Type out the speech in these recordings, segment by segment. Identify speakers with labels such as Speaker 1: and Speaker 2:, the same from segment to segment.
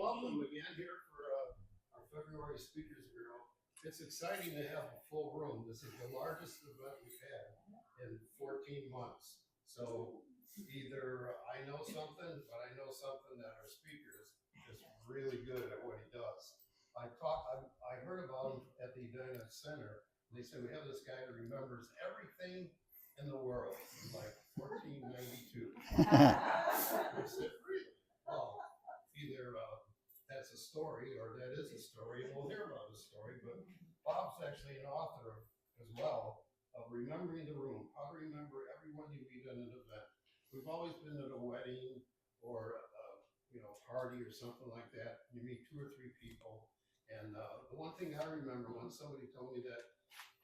Speaker 1: welcome again here for our February Speakers Bureau. It's exciting to have a full room. This is the largest event we've had in 14 months. So either I know something, but I know something that our speaker is really good at what he does. I heard about him at the Edina Center. And they said we have this guy that remembers everything in the world, like 1492. I said, really? Well, either that's a story or that is a story, and we'll hear about the story. But Bob's actually an author as well of Remembering the Room, how to remember everyone you meet at an event. We've always been at a wedding or party or something like that. You meet 2 or 3 people, and the one thing I remember when somebody told me that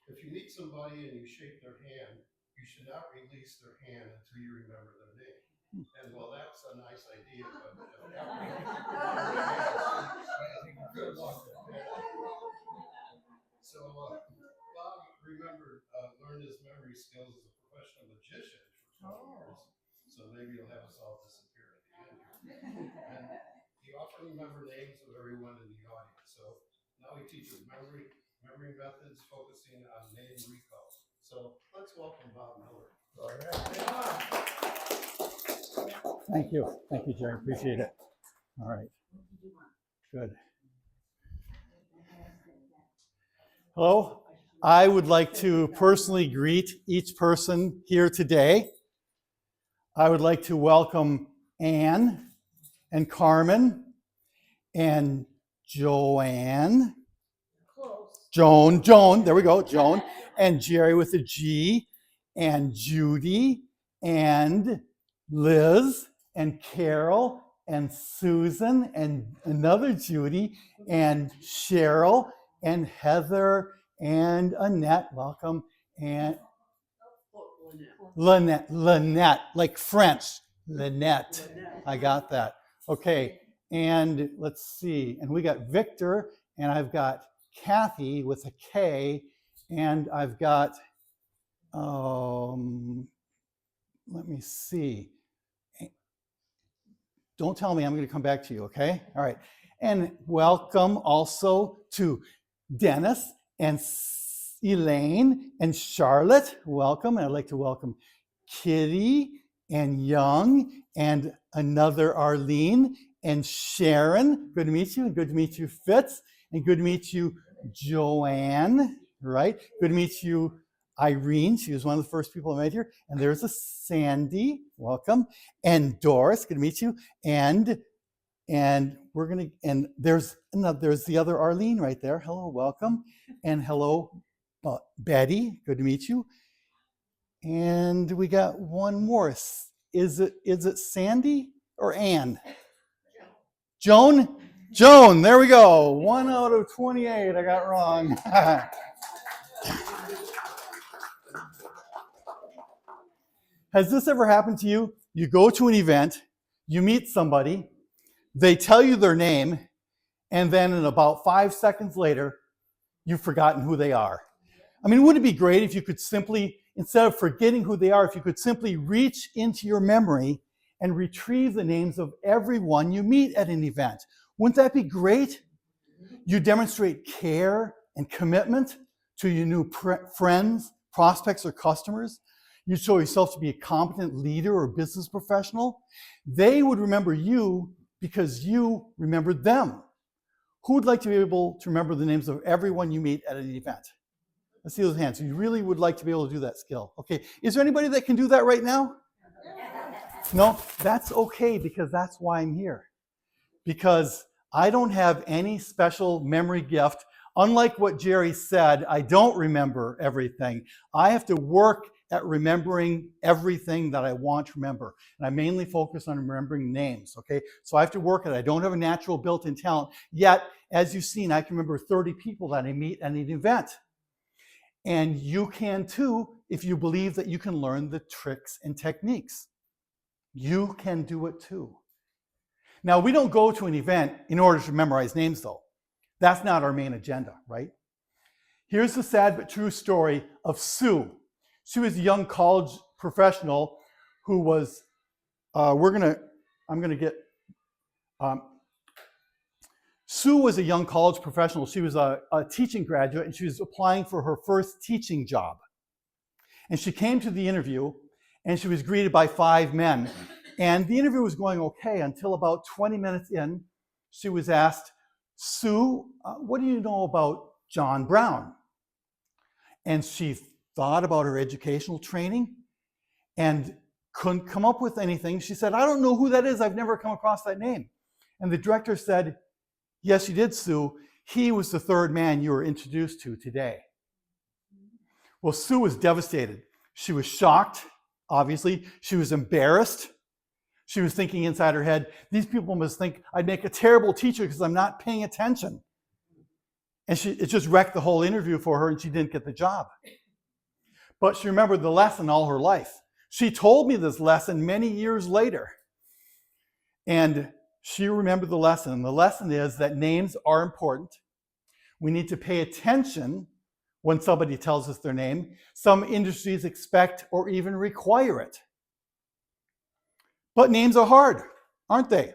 Speaker 1: if you meet somebody and you shake their hand, you should not release their hand until you remember their name. And well, that's a nice idea, but good luck with that. So Bob learned his memory skills as a professional magician for 12 years. So maybe he'll have us all disappear at the end. And he often remembered names of everyone in the audience. So now he teaches memory methods focusing on name recall. So let's welcome Bob Miller. All right.
Speaker 2: Thank you, Jerry. Appreciate it. All right. Good. Hello. I would like to personally greet each person here today. I would like to welcome Anne and Carmen and Joanne. Joan, there we go, Joan, and Jerry with a G, and Judy, and Liz, and Carol, and Susan, and another Judy, and Cheryl, and Heather, and Annette, welcome, and Lynette, like French, Lynette, I got that. Okay, and let's see, and we got Victor, and I've got Kathy with a K, and I've got, let me see. Don't tell me, I'm going to come back to you, okay? All right. And welcome also to Dennis and Elaine and Charlotte. Welcome. And I'd like to welcome Kitty and Young and another Arlene and Sharon. Good to meet you. And good to meet you, Fitz. And good to meet you, Joanne, right? Good to meet you, Irene. She was one of the first people I met here. And there's a Sandy, welcome. And Doris, good to meet you. And we're gonna, and there's the other Arlene right there. Hello, welcome. And hello, Betty, good to meet you. And we got one more. Is it Sandy or Anne? Joan? Joan, there we go. 1 out of 28, I got wrong. Has this ever happened to you? You go to an event, you meet somebody, they tell you their name, and then in about 5 seconds later, you've forgotten who they are. I mean, wouldn't it be great if you could simply, instead of forgetting who they are, if you could simply reach into your memory and retrieve the names of everyone you meet at an event? Wouldn't that be great? You demonstrate care and commitment to your new friends, prospects, or customers. You show yourself to be a competent leader or business professional. They would remember you because you remembered them. Who would like to be able to remember the names of everyone you meet at an event? Let's see those hands. You really would like to be able to do that skill. Okay, is there anybody that can do that right now? No, that's okay, because that's why I'm here. Because I don't have any special memory gift. Unlike what Jerry said, I don't remember everything. I have to work at remembering everything that I want to remember. And I mainly focus on remembering names, okay? So I have to work at it. I don't have a natural built-in talent. Yet, as you've seen, I can remember 30 people that I meet at an event. And you can too, if you believe that you can learn the tricks and techniques. You can do it too. Now, we don't go to an event in order to memorize names, though. That's not our main agenda, right? Here's the sad but true story of Sue. She was a young college professional who was, I'm gonna get Sue was a young college professional. She was a teaching graduate, and she was applying for her first teaching job. And she came to the interview, and she was greeted by 5 men. And the interview was going okay until about 20 minutes in, she was asked, Sue, what do you know about John Brown? And she thought about her educational training and couldn't come up with anything. She said, I don't know who that is. I've never come across that name. And the director said, yes, you did, Sue. He was the 3rd man you were introduced to today. Well, Sue was devastated. She was shocked, obviously. She was embarrassed. She was thinking inside her head, these people must think I'd make a terrible teacher because I'm not paying attention. And it just wrecked the whole interview for her, and she didn't get the job. But she remembered the lesson all her life. She told me this lesson many years later. And she remembered the lesson. And the lesson is that names are important. We need to pay attention when somebody tells us their name. Some industries expect or even require it. But names are hard, aren't they?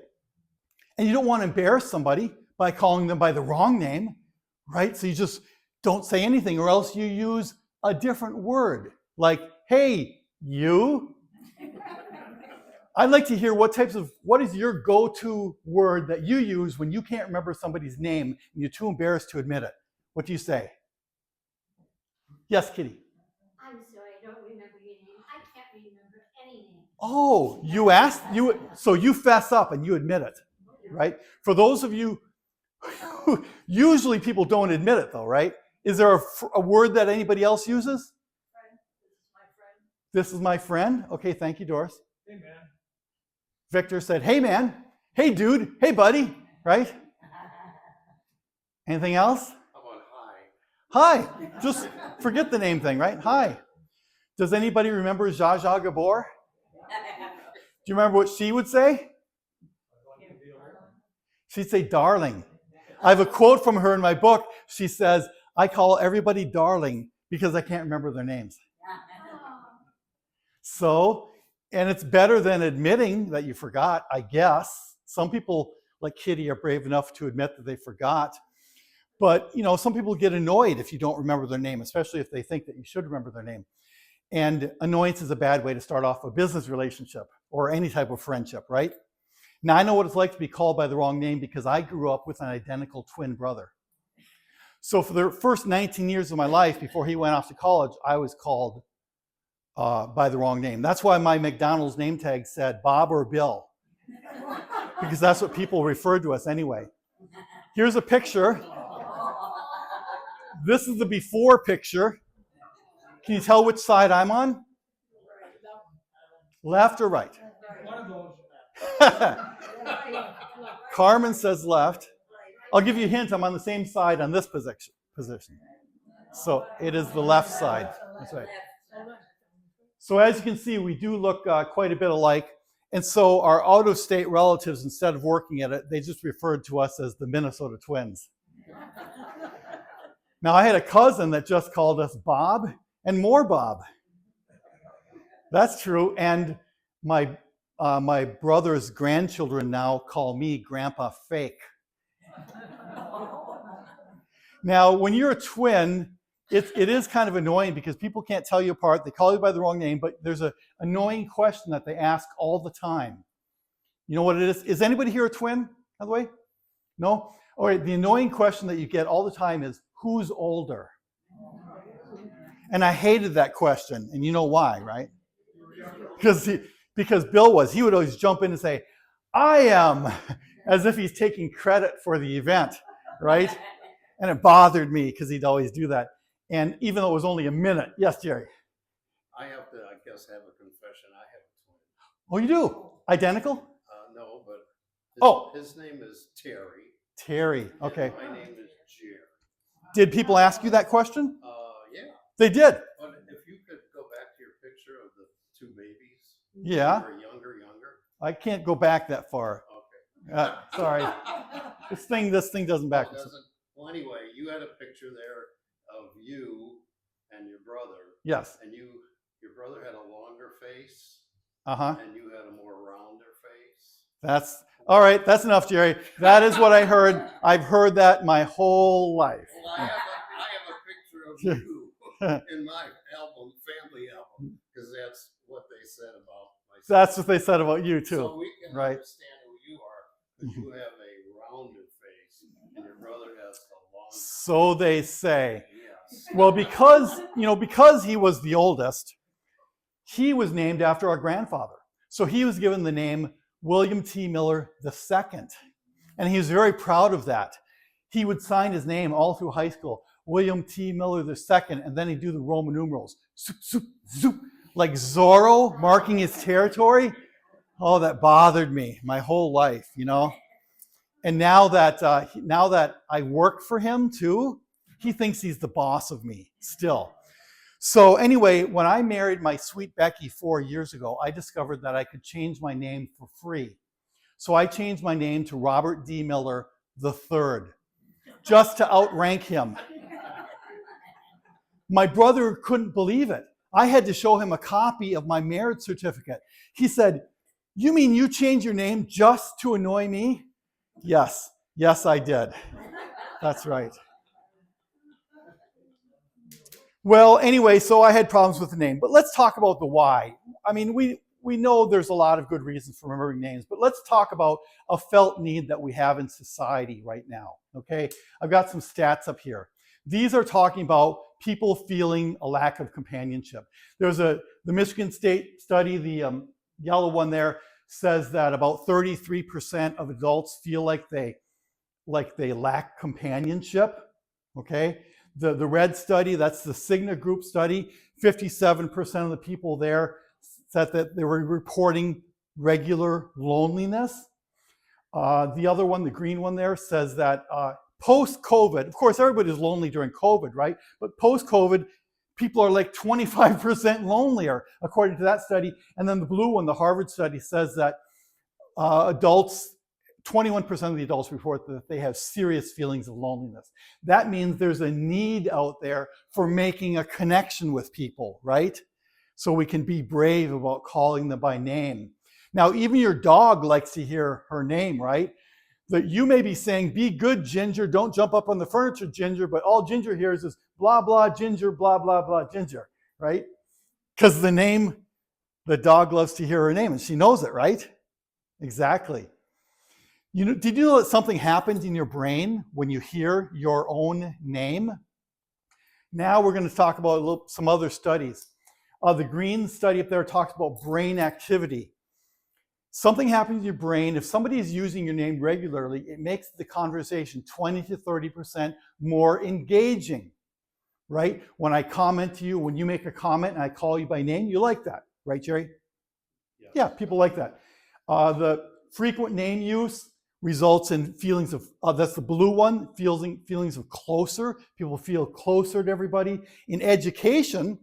Speaker 2: And you don't want to embarrass somebody by calling them by the wrong name, right? So you just don't say anything, or else you use a different word, like, hey, you. I'd like to hear what is your go-to word that you use when you can't remember somebody's name and you're too embarrassed to admit it. What do you say? Yes, Kitty.
Speaker 3: I'm sorry, I don't remember your name. I can't remember any name.
Speaker 2: Oh, so you fess up and you admit it, right? For those of you, usually people don't admit it though, right? Is there a word that anybody else uses?
Speaker 3: Friend. This is my friend.
Speaker 2: This is my friend. Okay, thank you, Doris.
Speaker 4: Hey, man.
Speaker 2: Victor said, hey, man. Hey, dude. Hey, buddy. Right? Anything else?
Speaker 1: How about hi?
Speaker 2: Hi. Just forget the name thing, right? Hi. Does anybody remember Zsa Zsa Gabor? Do you remember what she would say? She'd say, darling. I have a quote from her in my book. She says, I call everybody darling because I can't remember their names. So, and it's better than admitting that you forgot, I guess. Some people, like Kitty, are brave enough to admit that they forgot. But, some people get annoyed if you don't remember their name, especially if they think that you should remember their name. And annoyance is a bad way to start off a business relationship or any type of friendship, right? Now, I know what it's like to be called by the wrong name because I grew up with an identical twin brother. So for the first 19 years of my life, before he went off to college, I was called by the wrong name. That's why my McDonald's name tag said Bob or Bill, because that's what people referred to us anyway. Here's a picture. This is the before picture. Can you tell which side I'm on? Left or right?
Speaker 4: One of those.
Speaker 2: Carmen says left. I'll give you a hint. I'm on the same side on this position. So it is the left side. That's right. So as you can see, we do look quite a bit alike. And so our out-of-state relatives, instead of working at it, they just referred to us as the Minnesota Twins. Now, I had a cousin that just called us Bob and more Bob. That's true. And my brother's grandchildren now call me Grandpa Fake. Now, when you're a twin, it is kind of annoying because people can't tell you apart. They call you by the wrong name, but there's an annoying question that they ask all the time. You know what it is? Is anybody here a twin, by the way? No? All right, the annoying question that you get all the time is, who's older? And I hated that question, and you know why, right? Because Bill he would always jump in and say, I am, as if he's taking credit for the event, right? And it bothered me because he'd always do that. And even though it was only a minute, yes, Jerry?
Speaker 1: I have to, I guess, have a confession. I have a twin.
Speaker 2: Oh, you do? Identical?
Speaker 1: No, but his name is Terry.
Speaker 2: Terry, okay.
Speaker 1: My name is Jerry.
Speaker 2: Did people ask you that question?
Speaker 1: Yeah.
Speaker 2: They did?
Speaker 1: But if you could go back to your picture of the 2 babies.
Speaker 2: Yeah.
Speaker 1: Or younger.
Speaker 2: I can't go back that far.
Speaker 1: Okay.
Speaker 2: Sorry. This thing doesn't back.
Speaker 1: Well, anyway, you had a picture there of you and your brother.
Speaker 2: Yes.
Speaker 1: And your brother had a longer face.
Speaker 2: Uh-huh.
Speaker 1: And you had a more rounder face.
Speaker 2: All right, that's enough, Jerry. That is what I heard. I've heard that my whole life.
Speaker 1: Well, I have a picture of you in my album, family album, because that's what they said about myself.
Speaker 2: That's what they said about you, too.
Speaker 1: So we can
Speaker 2: right?
Speaker 1: understand who you are, because you have a rounded face, and your brother has a long.
Speaker 2: So they say.
Speaker 1: Yes.
Speaker 2: Well, because he was the oldest, he was named after our grandfather. So he was given the name William T. Miller II. And he was very proud of that. He would sign his name all through high school, William T. Miller II, and then he'd do the Roman numerals, zoop, zoop, zoop, like Zorro marking his territory. Oh, that bothered me my whole life, And now that I work for him too, he thinks he's the boss of me still. So anyway, when I married my sweet Becky 4 years ago, I discovered that I could change my name for free. So I changed my name to Robert D. Miller III, just to outrank him. My brother couldn't believe it. I had to show him a copy of my marriage certificate. He said, "You mean you changed your name just to annoy me?" Yes, I did. That's right. Well, anyway, so I had problems with the name, but let's talk about the why. I mean, we know there's a lot of good reasons for remembering names, but let's talk about a felt need that we have in society right now, okay? I've got some stats up here. These are talking about people feeling a lack of companionship. There's the Michigan State study, the yellow one there, says that about 33% of adults feel like they lack companionship, okay? The red study, that's the Cigna group study, 57% of the people there said that they were reporting regular loneliness. The other one, the green one there, says that post-COVID, of course, everybody's lonely during COVID, right? But post-COVID, people are like 25% lonelier, according to that study. And then the blue one, the Harvard study, says that adults, 21% of the adults report that they have serious feelings of loneliness. That means there's a need out there for making a connection with people, right? So we can be brave about calling them by name. Now, even your dog likes to hear her name, right? That you may be saying, "Be good, Ginger, don't jump up on the furniture, Ginger," but all Ginger hears is blah, blah, Ginger, blah, blah, blah, Ginger, right? Because the dog loves to hear her name, and she knows it, right? Exactly. Did you know that something happens in your brain when you hear your own name? Now we're going to talk about some other studies. The green study up there talks about brain activity. Something happens in your brain. If somebody is using your name regularly, it makes the conversation 20 to 30% more engaging, right? When I comment to you, when you make a comment and I call you by name, you like that, right, Jerry?
Speaker 1: Yes.
Speaker 2: Yeah, people like that. The frequent name use results in feelings of, that's the blue one, feelings of closer. People feel closer to everybody. In education,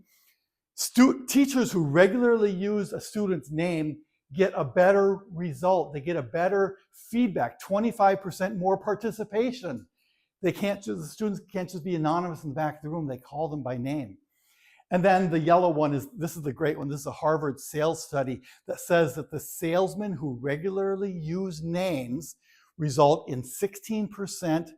Speaker 2: teachers who regularly use a student's name get a better result. They get a better feedback, 25% more participation. The students can't just be anonymous in the back of the room. They call them by name. And then the yellow one this is the great one. This is a Harvard sales study that says that the salesmen who regularly use names result in 16%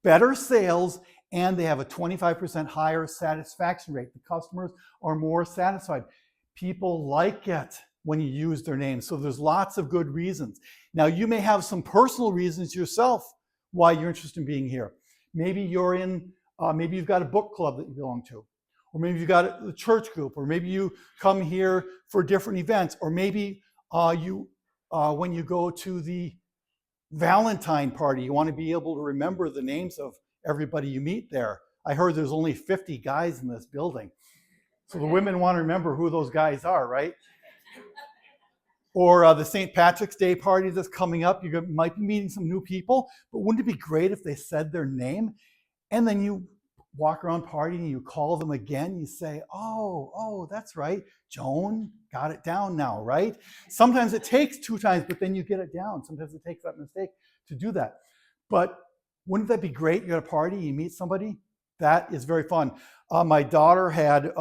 Speaker 2: better sales, and they have a 25% higher satisfaction rate. The customers are more satisfied. People like it when you use their names. So there's lots of good reasons. Now, you may have some personal reasons yourself why you're interested in being here. Maybe maybe you've got a book club that you belong to, or maybe you've got a church group, or maybe you come here for different events, or maybe when you go to the Valentine party, you want to be able to remember the names of everybody you meet there. I heard there's only 50 guys in this building. So the women want to remember who those guys are, right? Or the St. Patrick's Day party that's coming up. You might be meeting some new people, but wouldn't it be great if they said their name? And then you walk around partying, you call them again, you say, oh, that's right, Joan, got it down now, right? Sometimes it takes 2 times, but then you get it down. Sometimes it takes that mistake to do that. But wouldn't that be great? You're at a party, you meet somebody. That is very fun. My daughter had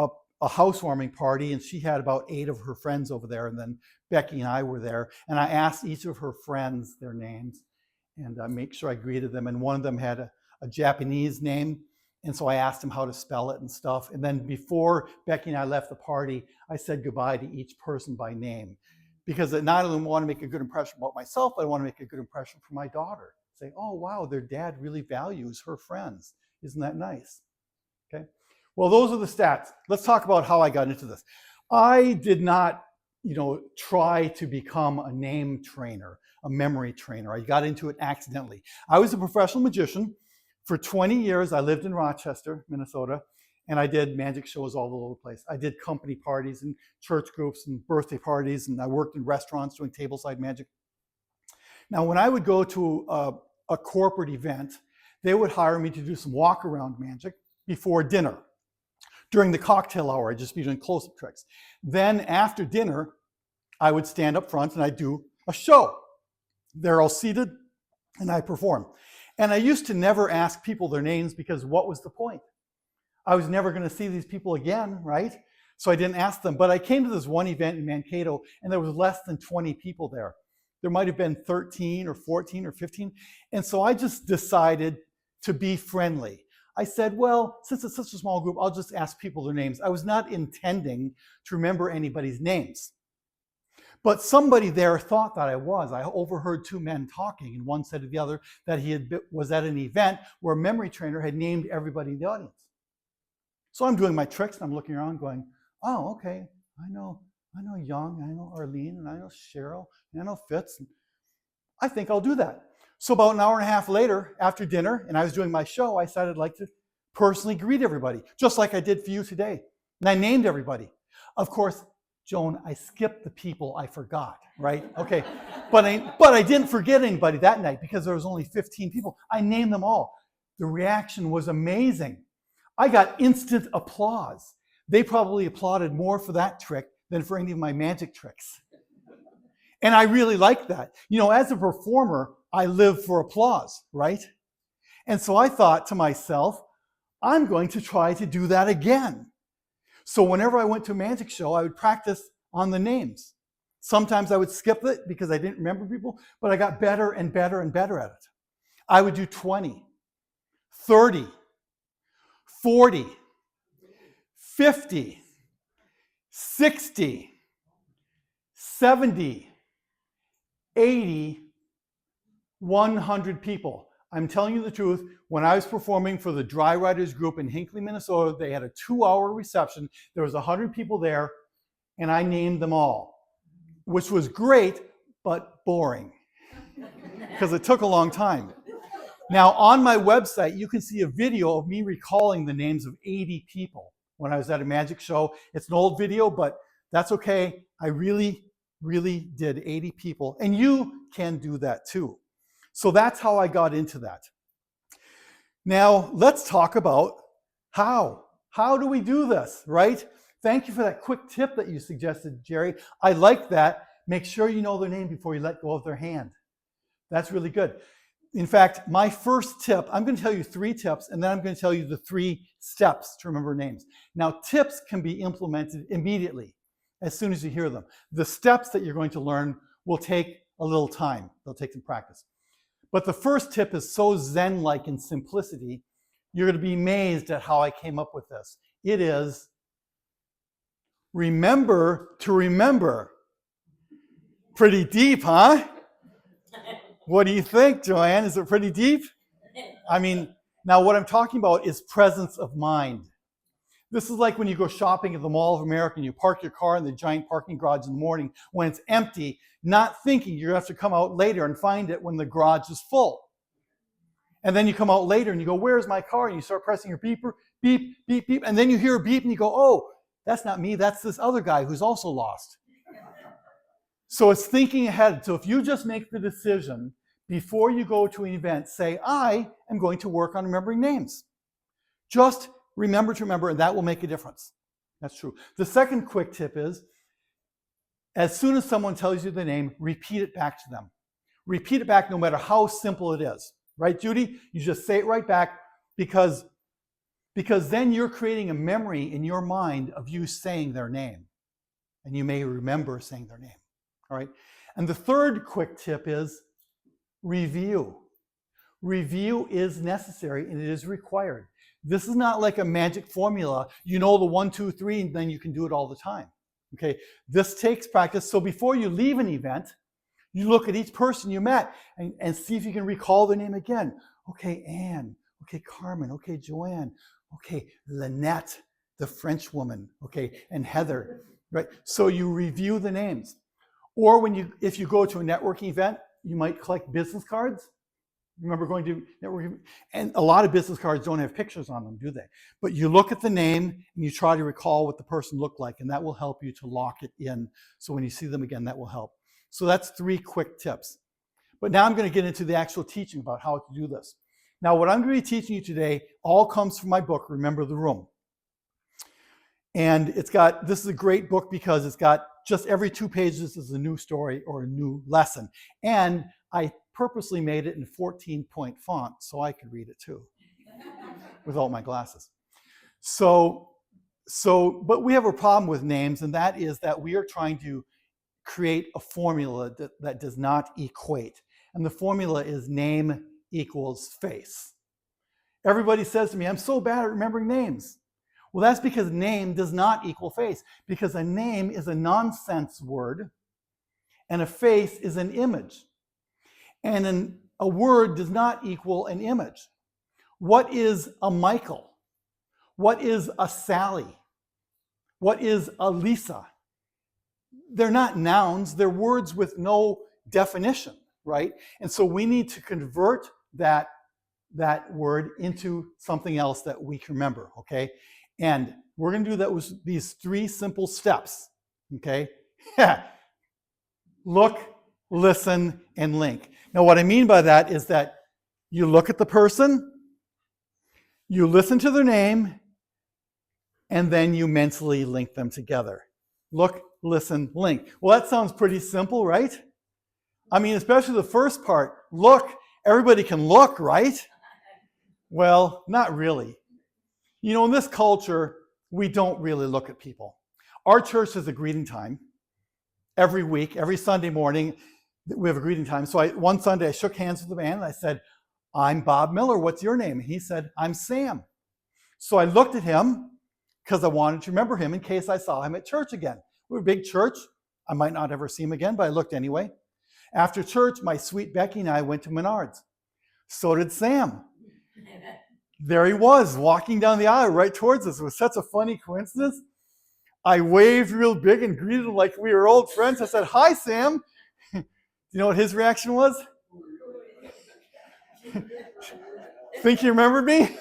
Speaker 2: a housewarming party, and she had about 8 of her friends over there, and then Becky and I were there, and I asked each of her friends their names, and make sure I greeted them, and one of them had a Japanese name, and so I asked him how to spell it and stuff, and then before Becky and I left the party, I said goodbye to each person by name, because I not only want to make a good impression about myself, but I want to make a good impression for my daughter. Say, oh wow, their dad really values her friends. Isn't that nice? Okay. Well, those are the stats. Let's talk about how I got into this. I did not, try to become a name trainer, a memory trainer. I got into it accidentally. I was a professional magician. For 20 years, I lived in Rochester, Minnesota, and I did magic shows all over the place. I did company parties and church groups and birthday parties, and I worked in restaurants doing tableside magic. Now, when I would go to a corporate event, they would hire me to do some walk-around magic before dinner. During the cocktail hour, I'd just be doing close-up tricks. Then after dinner, I would stand up front and I'd do a show. They're all seated and I perform. And I used to never ask people their names because what was the point? I was never going to see these people again, right? So I didn't ask them. But I came to this one event in Mankato and there was less than 20 people there. There might have been 13 or 14 or 15. And so I just decided to be friendly. I said, well, since it's such a small group, I'll just ask people their names. I was not intending to remember anybody's names. But somebody there thought that I was. I overheard 2 men talking, and one said to the other that he was at an event where a memory trainer had named everybody in the audience. So I'm doing my tricks, and I'm looking around going, oh, okay, I know Young, I know Arlene, and I know Cheryl, and I know Fitz. And I think I'll do that. So about an hour and a half later, after dinner, and I was doing my show, I decided I'd like to personally greet everybody, just like I did for you today. And I named everybody. Of course, Joan, I skipped the people I forgot, right? Okay, but I didn't forget anybody that night because there was only 15 people. I named them all. The reaction was amazing. I got instant applause. They probably applauded more for that trick than for any of my magic tricks. And I really liked that. As a performer, I live for applause, right? And so I thought to myself, I'm going to try to do that again. So whenever I went to a magic show, I would practice on the names. Sometimes I would skip it because I didn't remember people, but I got better and better and better at it. I would do 20, 30, 40, 50, 60, 70, 80, 100 people. I'm telling you the truth, when I was performing for the Dry Riders group in Hinckley, Minnesota, they had a 2-hour reception. There was 100 people there, and I named them all, which was great, but boring, because it took a long time. Now, on my website, you can see a video of me recalling the names of 80 people when I was at a magic show. It's an old video, but that's okay. I really did 80 people, and you can do that too. So that's how I got into that. Now, let's talk about how. How do we do this, right? Thank you for that quick tip that you suggested, Jerry. I like that. Make sure you know their name before you let go of their hand. That's really good. In fact, my first tip, I'm going to tell you 3 tips, and then I'm going to tell you the 3 steps to remember names. Now, tips can be implemented immediately as soon as you hear them. The steps that you're going to learn will take a little time. They'll take some practice. But the first tip is so Zen-like in simplicity, you're going to be amazed at how I came up with this. It is remember to remember. Pretty deep, huh? What do you think, Joanne? Is it pretty deep? I mean, now what I'm talking about is presence of mind. This is like when you go shopping at the Mall of America and you park your car in the giant parking garage in the morning when it's empty, not thinking you're going to have to come out later and find it when the garage is full. And then you come out later and you go, where's my car? And you start pressing your beeper, beep, beep, beep. And then you hear a beep and you go, oh, that's not me. That's this other guy who's also lost. So it's thinking ahead. So if you just make the decision before you go to an event, say, I am going to work on remembering names. Just remember to remember, and that will make a difference. That's true. The second quick tip is, as soon as someone tells you the name, repeat it back to them. Repeat it back no matter how simple it is. Right, Judy? You just say it right back because because then you're creating a memory in your mind of you saying their name. And you may remember saying their name. All right. And the third quick tip is review. Review is necessary and it is required. This is not like a magic formula. You know the 1, 2, 3, and then you can do it all the time. Okay. This takes practice. So before you leave an event, you look at each person you met and see if you can recall their name again. Okay, Anne. Okay, Carmen. Okay, Joanne. Okay, Lynette, the French woman. Okay, and Heather. Right. So you review the names. Or if you go to a networking event, you might collect business cards. Remember going to networking? And a lot of business cards don't have pictures on them, do they? But you look at the name and you try to recall what the person looked like, and that will help you to lock it in. So when you see them again, that will help. So that's 3 quick tips. But now I'm going to get into the actual teaching about how to do this. Now, what I'm going to be teaching you today all comes from my book, Remember the Room. And this is a great book because it's got just every 2 pages is a new story or a new lesson. And I purposely made it in 14-point font so I could read it too, without my glasses. But we have a problem with names, and that is that we are trying to create a formula that does not equate. And the formula is name equals face. Everybody says to me, I'm so bad at remembering names. Well, that's because name does not equal face, because a name is a nonsense word and a face is an image. And a word does not equal an image. What is a Michael? What is a Sally? What is a Lisa? They're not nouns, they're words with no definition, right? And so we need to convert that word into something else that we can remember, okay? And we're going to do that with these 3 simple steps, okay? Look, listen, and link. Now, what I mean by that is that you look at the person, you listen to their name, and then you mentally link them together. Look, listen, link. Well, that sounds pretty simple, right? I mean, especially the first part. Look, everybody can look, right? Well, not really. You know, in this culture, we don't really look at people. Our church has a greeting time every week, every Sunday morning. We have a greeting time. So one Sunday, I shook hands with the man and I said, I'm Bob Miller. What's your name? And he said, I'm Sam. So I looked at him because I wanted to remember him in case I saw him at church again. We're a big church. I might not ever see him again, but I looked anyway. After church, my sweet Becky and I went to Menards. So did Sam. There he was, walking down the aisle right towards us. It was such a funny coincidence. I waved real big and greeted him like we were old friends. I said, hi, Sam. You know what his reaction was? Think you remembered me?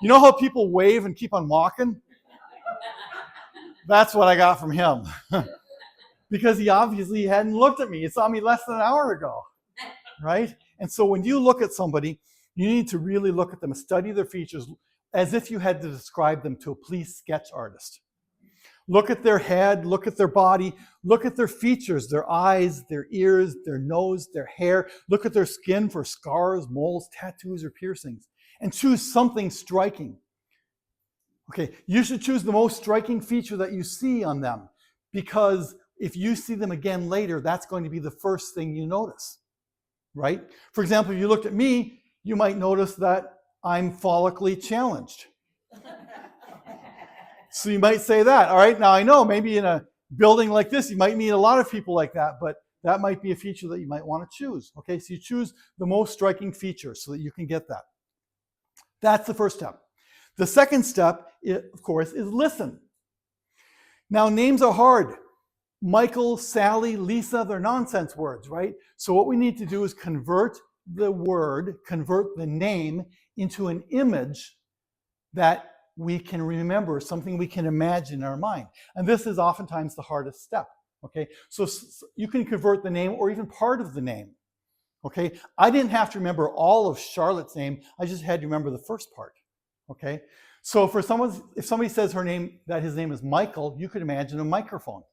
Speaker 2: You know how people wave and keep on walking? That's what I got from him. Because he obviously hadn't looked at me. He saw me less than an hour ago, right? And so when you look at somebody, you need to really look at them and study their features as if you had to describe them to a police sketch artist. Look at their head, look at their body, look at their features, their eyes, their ears, their nose, their hair. Look at their skin for scars, moles, tattoos, or piercings, and choose something striking. Okay, you should choose the most striking feature that you see on them, because if you see them again later, that's going to be the first thing you notice, right? For example, if you looked at me, you might notice that I'm follically challenged. So you might say that. All right, now I know maybe in a building like this, you might meet a lot of people like that, but that might be a feature that you might want to choose. Okay, so you choose the most striking feature so that you can get that. That's the first step. The second step, of course, is listen. Now, names are hard. Michael, Sally, Lisa, they're nonsense words, right? So what we need to do is convert the name into an image that we can remember, something we can imagine in our mind. And this is oftentimes the hardest step, okay? So you can convert the name or even part of the name, okay? I didn't have to remember all of Charlotte's name. I just had to remember the first part, okay? So if somebody says that his name is Michael, you could imagine a microphone.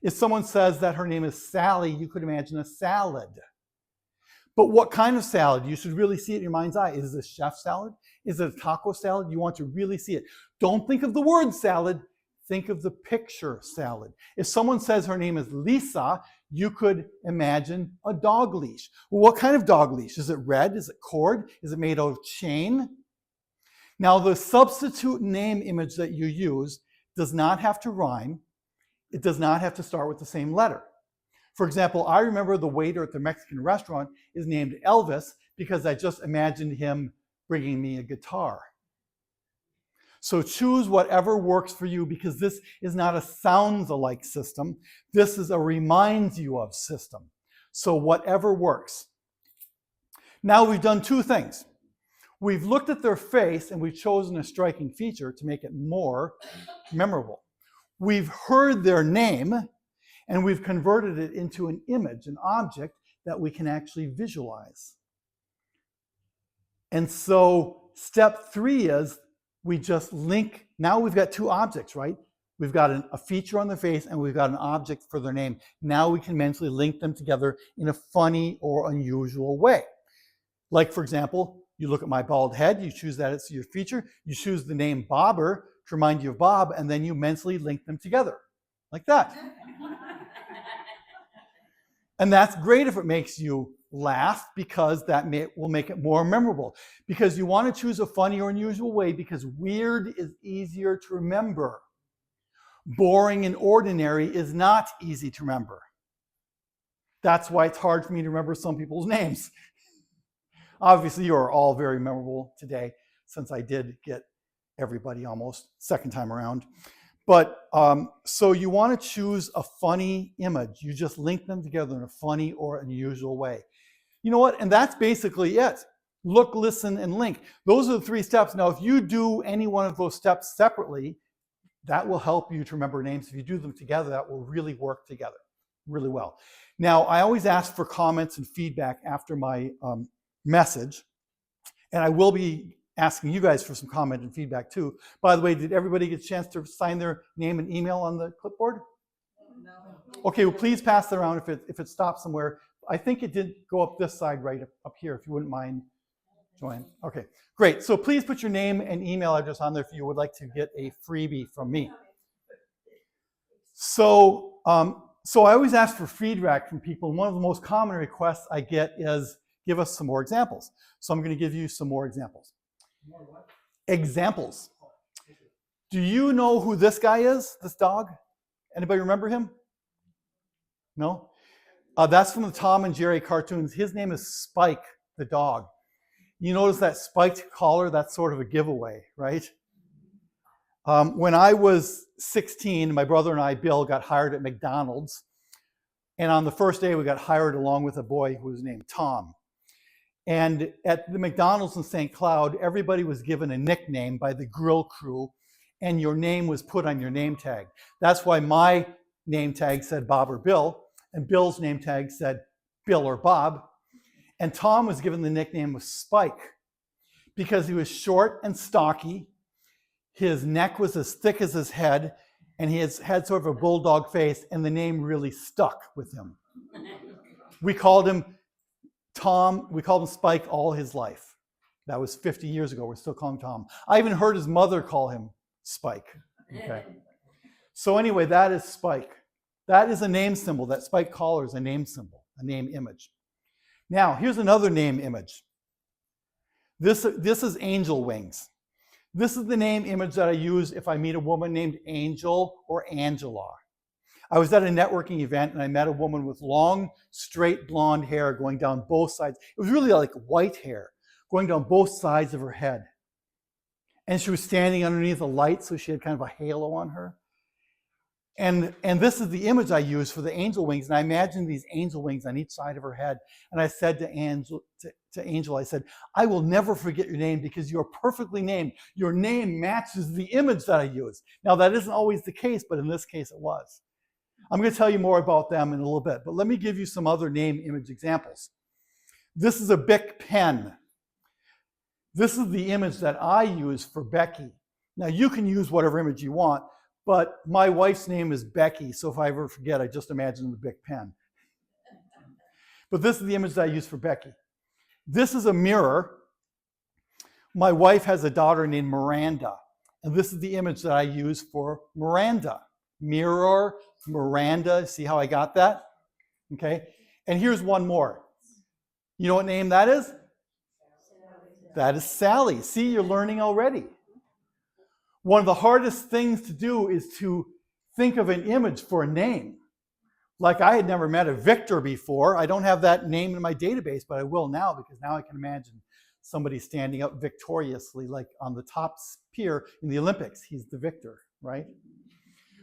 Speaker 2: If someone says that her name is Sally, you could imagine a salad. But what kind of salad? You should really see it in your mind's eye. Is this chef salad? Is it a taco salad? You want to really see it. Don't think of the word salad. Think of the picture salad. If someone says her name is Lisa, you could imagine a dog leash. Well, what kind of dog leash? Is it red? Is it cord? Is it made out of chain? Now, the substitute name image that you use does not have to rhyme. It does not have to start with the same letter. For example, I remember the waiter at the Mexican restaurant is named Elvis because I just imagined him bringing me a guitar. So choose whatever works for you, because this is not a sounds alike system. This is a reminds you of system. So whatever works. Now we've done two things. We've looked at their face and we've chosen a striking feature to make it more memorable. We've heard their name and we've converted it into an image, an object that we can actually visualize. And so step 3 is we just link. Now we've got two objects, right? We've got a feature on their face and we've got an object for their name. Now we can mentally link them together in a funny or unusual way. Like, for example, you look at my bald head, you choose that as your feature, you choose the name Bobber to remind you of Bob, and then you mentally link them together, like that. And that's great if it makes you laugh, because that will make it more memorable. Because you want to choose a funny or unusual way, because weird is easier to remember. Boring and ordinary is not easy to remember. That's why it's hard for me to remember some people's names. Obviously, you are all very memorable today, since I did get everybody almost second time around. But so you want to choose a funny image. You just link them together in a funny or unusual way. You know what? And that's basically it. Look, listen, and link. Those are the 3 steps. Now, if you do any one of those steps separately, that will help you to remember names. If you do them together, that will really work together really well. Now, I always ask for comments and feedback after my message, and I will be asking you guys for some comment and feedback too. By the way, did everybody get a chance to sign their name and email on the clipboard?
Speaker 5: No.
Speaker 2: Okay, well, please pass it around if it stops somewhere. I think it did go up this side right up here, if you wouldn't mind joining. Okay, great. So please put your name and email address on there if you would like to get a freebie from me. So I always ask for feedback from people, and one of the most common requests I get is, give us some more examples. So I'm going to give you some more examples.
Speaker 4: More what?
Speaker 2: Examples. Do you know who this guy is, this dog? Anybody remember him? No? That's from the Tom and Jerry cartoons. His name is Spike, the dog. You notice that spiked collar? That's sort of a giveaway, right? When I was 16, my brother and I, Bill, got hired at McDonald's. And on the first day, we got hired along with a boy who was named Tom. And at the McDonald's in St. Cloud, everybody was given a nickname by the grill crew, and your name was put on your name tag. That's why my name tag said Bob or Bill, and Bill's name tag said Bill or Bob. And Tom was given the nickname of Spike because he was short and stocky, his neck was as thick as his head, and he had sort of a bulldog face, and the name really stuck with him. We called him Spike all his life. That was 50 years ago. We're still calling him Tom. I even heard his mother call him Spike. Okay. So anyway, that is Spike. That is a name symbol. That Spike collar is a name symbol, a name image. Now, here's another name image. This is angel wings. This is the name image that I use if I meet a woman named Angel or Angela. I was at a networking event and I met a woman with long, straight blonde hair going down both sides. It was really like white hair going down both sides of her head. And she was standing underneath a light, so she had kind of a halo on her. And this is the image I use for the angel wings. And I imagined these angel wings on each side of her head. And I said to Angel, I said, I will never forget your name because you're perfectly named. Your name matches the image that I use. Now, that isn't always the case, but in this case, it was. I'm going to tell you more about them in a little bit, but let me give you some other name image examples. This is a Bic pen. This is the image that I use for Becky. Now, you can use whatever image you want, but my wife's name is Becky, so if I ever forget, I just imagine the Bic pen. But this is the image that I use for Becky. This is a mirror. My wife has a daughter named Miranda, and this is the image that I use for Miranda. Mirror, Miranda. See how I got that? Okay. And here's one more. You know what name that is? That is Sally. See, you're learning already. One of the hardest things to do is to think of an image for a name. Like I had never met a Victor before. I don't have that name in my database, but I will now because now I can imagine somebody standing up victoriously like on the top pier in the Olympics. He's the victor, right?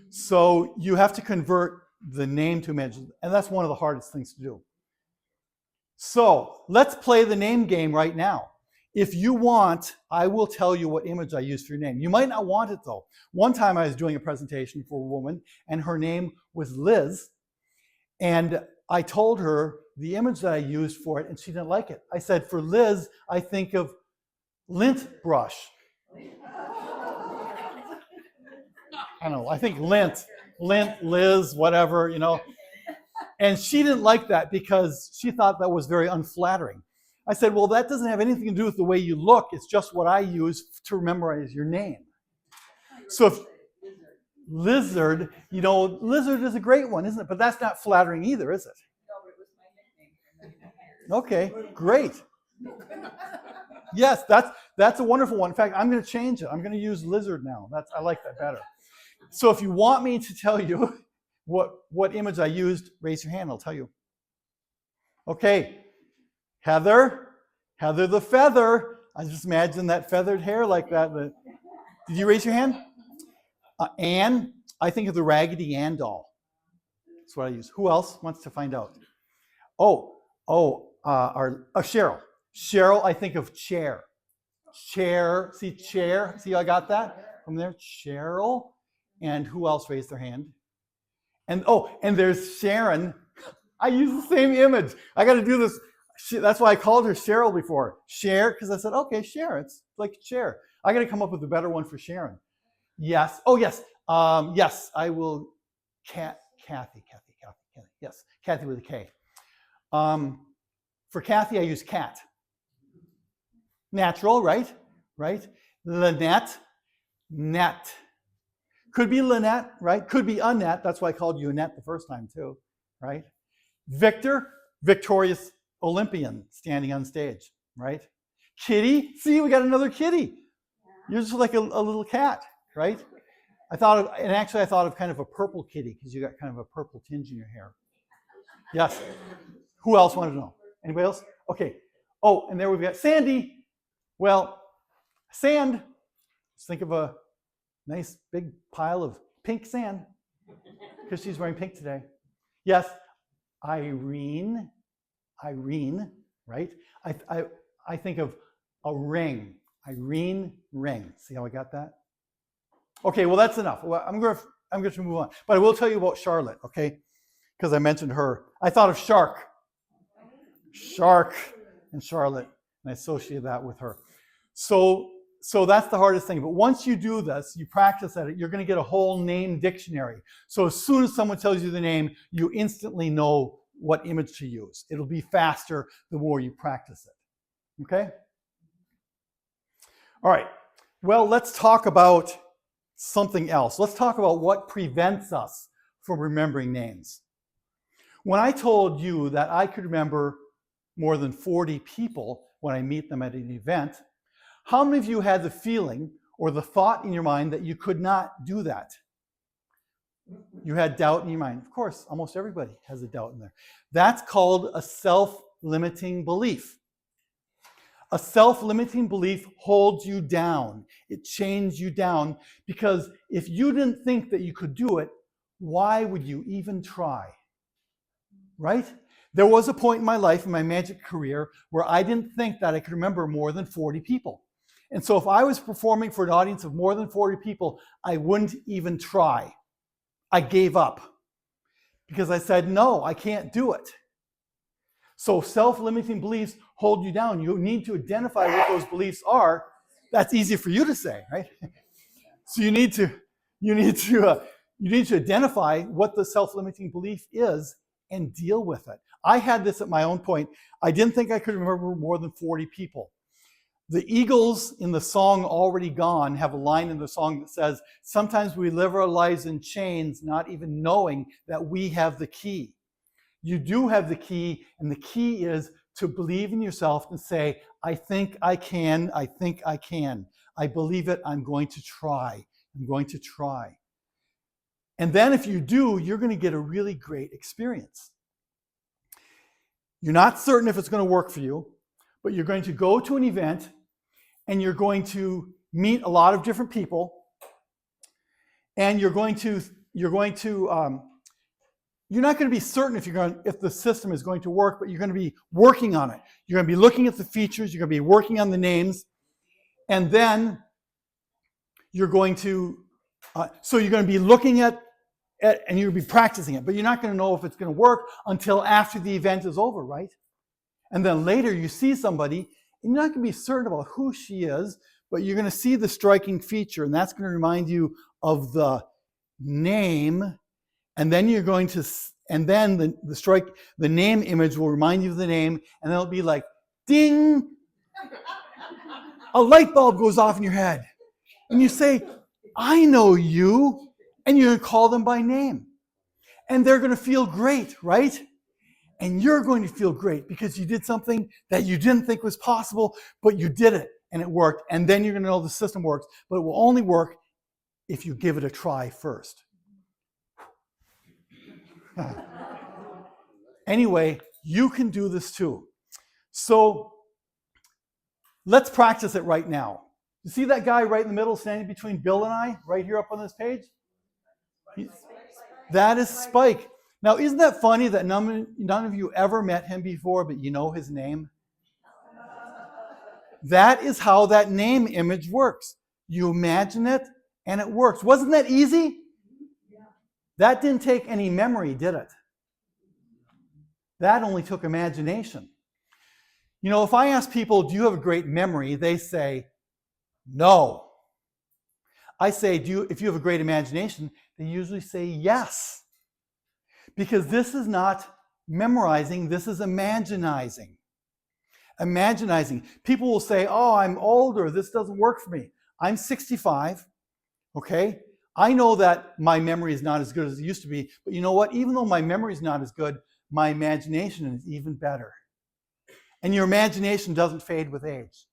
Speaker 2: So you have to convert the name to image, and that's one of the hardest things to do. So let's play the name game right now. If you want, I will tell you what image I used for your name. You might not want it though. One time I was doing a presentation for a woman and her name was Liz. And I told her the image that I used for it and she didn't like it. I said, for Liz, I think of lint brush. I don't know, I think lint, Liz, whatever, you know. And she didn't like that because she thought that was very unflattering. I said, well, that doesn't have anything to do with the way you look. It's just what I use to memorize your name. So if lizard, you know, lizard is a great one, isn't it? But that's not flattering either, is it?
Speaker 5: No, but it was my nickname.
Speaker 2: Okay, great. Yes, that's a wonderful one. In fact, I'm going to change it. I'm going to use lizard now. I like that better. So if you want me to tell you what image I used, raise your hand. I'll tell you. Okay. Heather the feather. I just imagine that feathered hair like that. Did you raise your hand? Anne, I think of the Raggedy Ann doll. That's what I use. Who else wants to find out? Cheryl. Cheryl, I think of chair. Chair. See chair? See how I got that from there? Cheryl. And who else raised their hand? And there's Sharon. I use the same image. I got to do this. That's why I called her Cheryl before. Cher, because I said, okay, Cher. It's like Cher. I got to come up with a better one for Sharon. Yes. Oh, yes. Yes, I will. Kathy. Yes, Kathy with a K. For Kathy, I use cat. Natural, right? Right. Lynette, net. Could be Lynette, right? Could be Annette. That's why I called you Annette the first time too, right? Victor, victorious Olympian standing on stage, right? Kitty, see, we got another kitty. You're just like a little cat, right? I thought of kind of a purple kitty because you got kind of a purple tinge in your hair. Yes. Who else wanted to know? Anybody else? Okay. Oh, and there we've got Sandy. Well, sand. Just think of a nice big pile of pink sand because she's wearing pink today. Yes. Irene, right? I think of a ring. Irene ring. See how I got that? Okay, well that's enough. Well, I'm going to move on. But I will tell you about Charlotte, okay? Because I mentioned her. I thought of Shark and Charlotte, and I associated that with her. So that's the hardest thing. But once you do this, you practice at it, you're going to get a whole name dictionary. So as soon as someone tells you the name, you instantly know what image to use. It'll be faster the more you practice it. Okay? All right. Well, let's talk about something else. Let's talk about what prevents us from remembering names. When I told you that I could remember more than 40 people when I meet them at an event, how many of you had the feeling or the thought in your mind that you could not do that? You had doubt in your mind. Of course, almost everybody has a doubt in there. That's called a self-limiting belief. A self-limiting belief holds you down. It chains you down because if you didn't think that you could do it, why would you even try? Right? There was a point in my life, in my magic career, where I didn't think that I could remember more than 40 people. And so if I was performing for an audience of more than 40 people, I wouldn't even try. I gave up because I said, no, I can't do it. So self-limiting beliefs hold you down. You need to identify what those beliefs are. That's easy for you to say, right? So you need to identify what the self-limiting belief is and deal with it. I had this at my own point. I didn't think I could remember more than 40 people. The Eagles in the song Already Gone have a line in the song that says, sometimes we live our lives in chains, not even knowing that we have the key. You do have the key, and the key is to believe in yourself and say, I think I can, I think I can. I believe it, I'm going to try. I'm going to try. And then if you do, you're going to get a really great experience. You're not certain if it's going to work for you, but you're going to go to an event and you're going to meet a lot of different people, and you're not going to be certain if the system is going to work, but you're going to be working on it. You're going to be looking at the features, you're going to be working on the names, and then you're going to be looking at and you'll be practicing it, but you're not going to know if it's going to work until after the event is over, right? And then later you see somebody, and you're not going to be certain about who she is, but you're going to see the striking feature, and that's going to remind you of the name, and then you're going to, and then the name image will remind you of the name, and then it'll be like, ding! A light bulb goes off in your head, and you say, I know you. And you're going to call them by name. And they're going to feel great, right? And you're going to feel great because you did something that you didn't think was possible, but you did it and it worked. And then you're going to know the system works, but it will only work if you give it a try first. Anyway, you can do this too. So let's practice it right now. You see that guy right in the middle standing between Bill and I, right here up on this page? That is Spike. Now, isn't that funny that none of you ever met him before, but you know his name? That is how that name image works. You imagine it, and it works. Wasn't that easy? That didn't take any memory, did it? That only took imagination. You know, if I ask people, do you have a great memory? They say, no. I say, if you have a great imagination, they usually say yes. Because this is not memorizing, this is imaginizing. Imaginizing. People will say, oh, I'm older, this doesn't work for me. I'm 65, okay? I know that my memory is not as good as it used to be, but you know what? Even though my memory is not as good, my imagination is even better. And your imagination doesn't fade with age.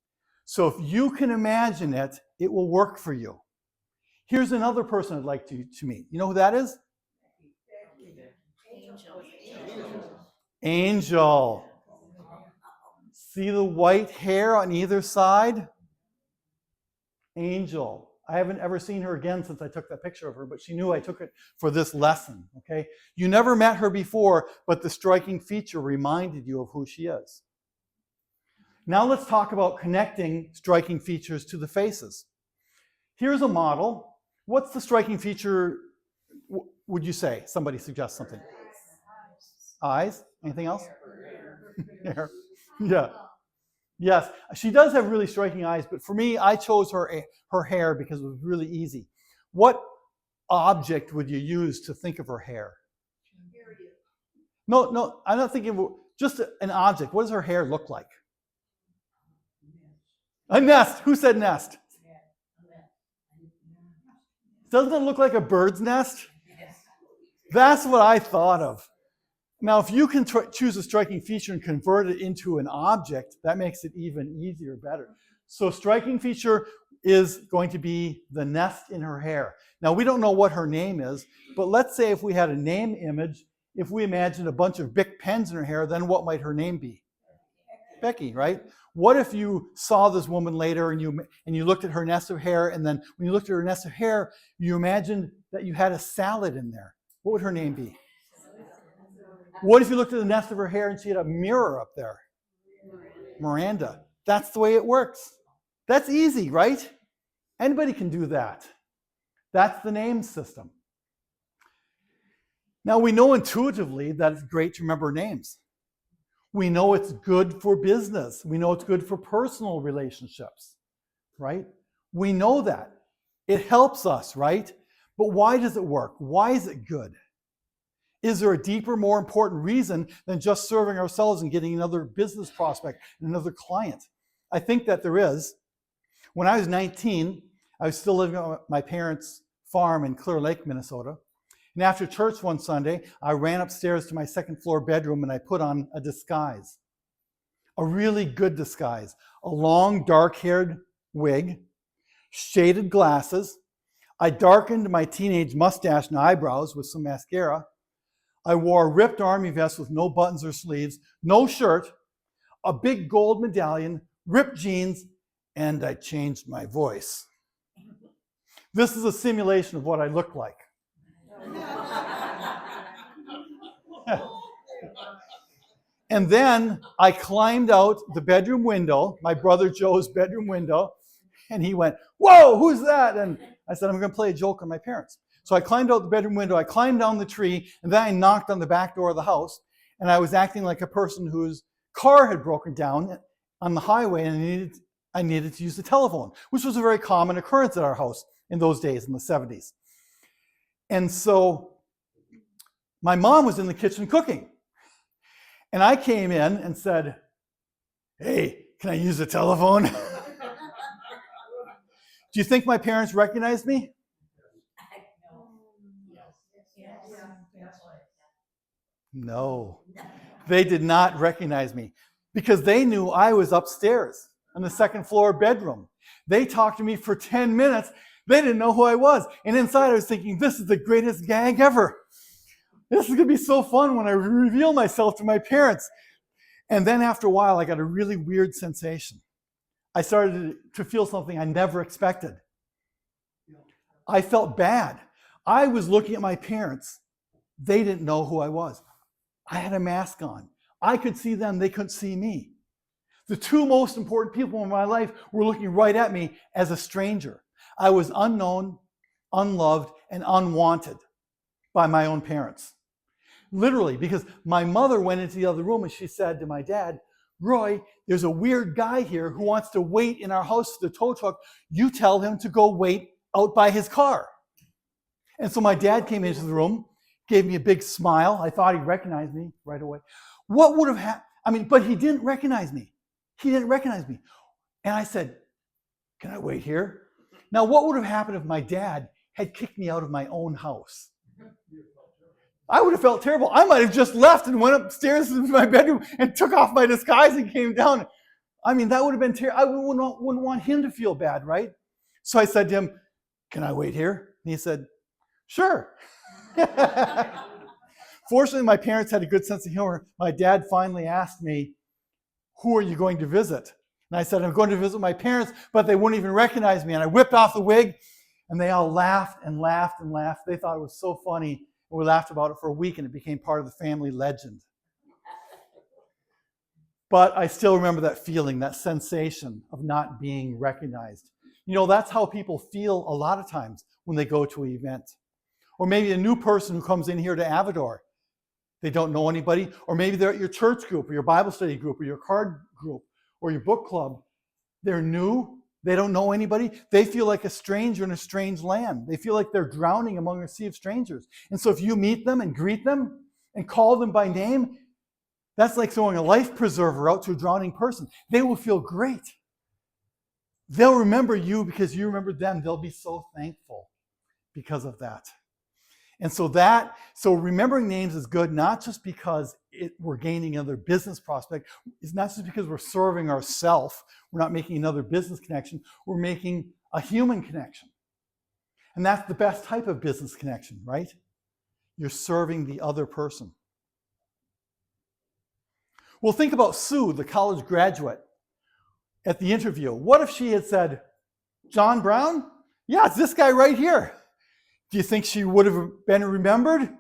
Speaker 2: So if you can imagine it, it will work for you. Here's another person I'd like to meet. You know who that is? Angel. See the white hair on either side? Angel. I haven't ever seen her again since I took that picture of her, but she knew I took it for this lesson, okay? You never met her before, but the striking feature reminded you of who she is. Now let's talk about connecting striking features to the faces. Here's a model. What's the striking feature, would you say? Somebody suggest something. Eyes? Anything else? Hair. Yeah. Yes, she does have really striking eyes, but for me, I chose her hair because it was really easy. What object would you use to think of her hair? No, I'm not thinking of just an object. What does her hair look like? A nest. Who said nest? Doesn't it look like a bird's nest? That's what I thought of. Now, if you can choose a striking feature and convert it into an object, that makes it even easier, better. So striking feature is going to be the nest in her hair. Now, we don't know what her name is, but let's say if we had a name image, if we imagined a bunch of Bic pens in her hair, then what might her name be? Becky, right? What if you saw this woman later and you looked at her nest of hair, and then when you looked at her nest of hair, you imagined that you had a salad in there? What would her name be? What if you looked at the nest of her hair and she had a mirror up there? Miranda. That's the way it works. That's easy, right? Anybody can do that. That's the name system. Now, we know intuitively that it's great to remember names. We know it's good for business. We know it's good for personal relationships, right? We know that. It helps us, right? But why does it work? Why is it good? Is there a deeper, more important reason than just serving ourselves and getting another business prospect and another client? I think that there is. When I was 19, I was still living on my parents' farm in Clear Lake, Minnesota. And after church one Sunday, I ran upstairs to my second floor bedroom and I put on a disguise. A really good disguise. A long, dark-haired wig, shaded glasses. I darkened my teenage mustache and eyebrows with some mascara. I wore a ripped army vest with no buttons or sleeves, no shirt, a big gold medallion, ripped jeans, and I changed my voice. This is a simulation of what I look like. And then I climbed out the bedroom window, my brother Joe's bedroom window, and he went, "Whoa, who's that?" And I said, "I'm going to play a joke on my parents." So I climbed out the bedroom window, I climbed down the tree, and then I knocked on the back door of the house, and I was acting like a person whose car had broken down on the highway, and I needed to use the telephone, which was a very common occurrence at our house in those days, in the 70s. And so my mom was in the kitchen cooking. And I came in and said, "Hey, can I use the telephone?" Do you think my parents recognized me? No, they did not recognize me because they knew I was upstairs in the second floor bedroom. They talked to me for 10 minutes. They didn't know who I was. And inside I was thinking, this is the greatest gag ever. This is going to be so fun when I reveal myself to my parents. And then after a while, I got a really weird sensation. I started to feel something I never expected. I felt bad. I was looking at my parents. They didn't know who I was. I had a mask on. I could see them. They couldn't see me. The two most important people in my life were looking right at me as a stranger. I was unknown, unloved, and unwanted by my own parents. Literally, because my mother went into the other room and she said to my dad, "Roy, there's a weird guy here who wants to wait in our house for the tow truck. You tell him to go wait out by his car." And so my dad came into the room, gave me a big smile. I thought he recognized me right away. What would have happened? But he didn't recognize me. He didn't recognize me. And I said, "Can I wait here?" Now, what would have happened if my dad had kicked me out of my own house? I would have felt terrible. I might have just left and went upstairs to my bedroom and took off my disguise and came down. That would have been terrible. I wouldn't want him to feel bad, right? So I said to him, "Can I wait here?" And he said, "Sure." Fortunately, my parents had a good sense of humor. My dad finally asked me, "Who are you going to visit?" And I said, "I'm going to visit my parents," but they wouldn't even recognize me. And I whipped off the wig, and they all laughed and laughed and laughed. They thought it was so funny. We laughed about it for a week, and it became part of the family legend. But I still remember that feeling, that sensation of not being recognized. That's how people feel a lot of times when they go to an event. Or maybe a new person who comes in here to Avidor. They don't know anybody. Or maybe they're at your church group or your Bible study group or your card group or your book club. They're new. They don't know anybody. They feel like a stranger in a strange land. They feel like they're drowning among a sea of strangers. And so if you meet them and greet them and call them by name, that's like throwing a life preserver out to a drowning person. They will feel great. They'll remember you because you remembered them. They'll be so thankful because of that. And so remembering names is good, not just because we're gaining another business prospect. It's not just because we're serving ourselves. We're not making another business connection. We're making a human connection. And that's the best type of business connection, right? You're serving the other person. Well, think about Sue, the college graduate, at the interview. What if she had said, "John Brown? Yeah, it's this guy right here." Do you think she would have been remembered?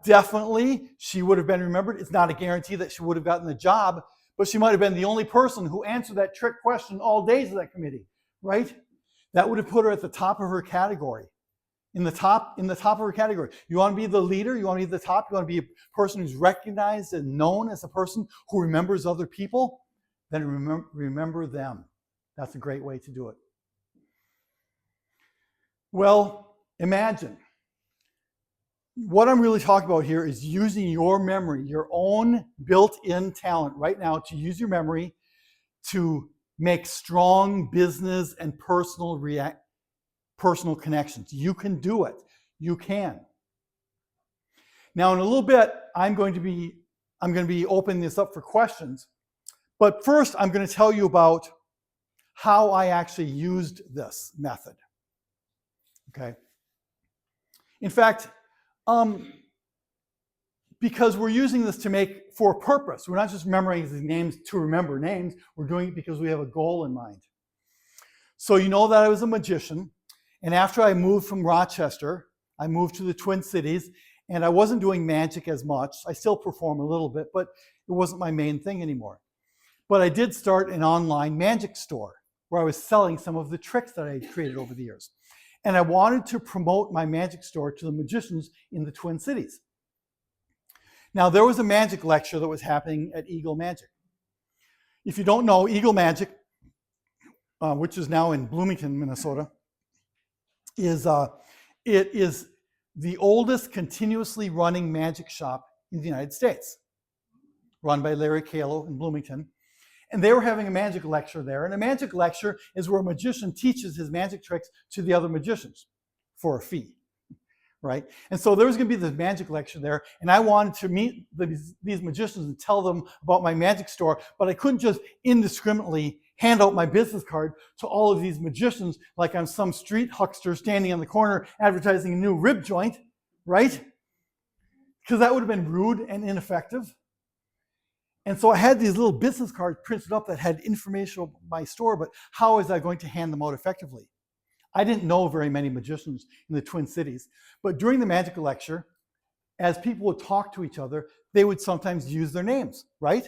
Speaker 2: Definitely, she would have been remembered. It's not a guarantee that she would have gotten the job, but she might have been the only person who answered that trick question all days of that committee, right? That would have put her at the top of her category. In the top of her category. You want to be the leader? You want to be the top? You want to be a person who's recognized and known as a person who remembers other people? Then remember them. That's a great way to do it. Well, imagine what I'm really talking about here is using your memory, your own built-in talent right now to use your memory to make strong business and personal connections. You can do it. You can. Now, in a little bit, I'm going to be opening this up for questions. But first, I'm going to tell you about how I actually used this method. Okay. In fact, because we're using this to make for a purpose. We're not just memorizing names to remember names. We're doing it because we have a goal in mind. So you know that I was a magician. And after I moved from Rochester, I moved to the Twin Cities, and I wasn't doing magic as much. I still perform a little bit, but it wasn't my main thing anymore. But I did start an online magic store where I was selling some of the tricks that I had created over the years. And I wanted to promote my magic store to the magicians in the Twin Cities. Now, there was a magic lecture that was happening at Eagle Magic. If you don't know, Eagle Magic, which is now in Bloomington, Minnesota, is the oldest continuously running magic shop in the United States, run by Larry Kalo in Bloomington. And they were having a magic lecture there. And a magic lecture is where a magician teaches his magic tricks to the other magicians for a fee, right? And so there was going to be this magic lecture there, and I wanted to meet these magicians and tell them about my magic store, but I couldn't just indiscriminately hand out my business card to all of these magicians like I'm some street huckster standing on the corner advertising a new rib joint, right? Because that would have been rude and ineffective. And so I had these little business cards printed up that had information about my store, but how was I going to hand them out effectively? I didn't know very many magicians in the Twin Cities, but during the magic lecture, as people would talk to each other, they would sometimes use their names, right?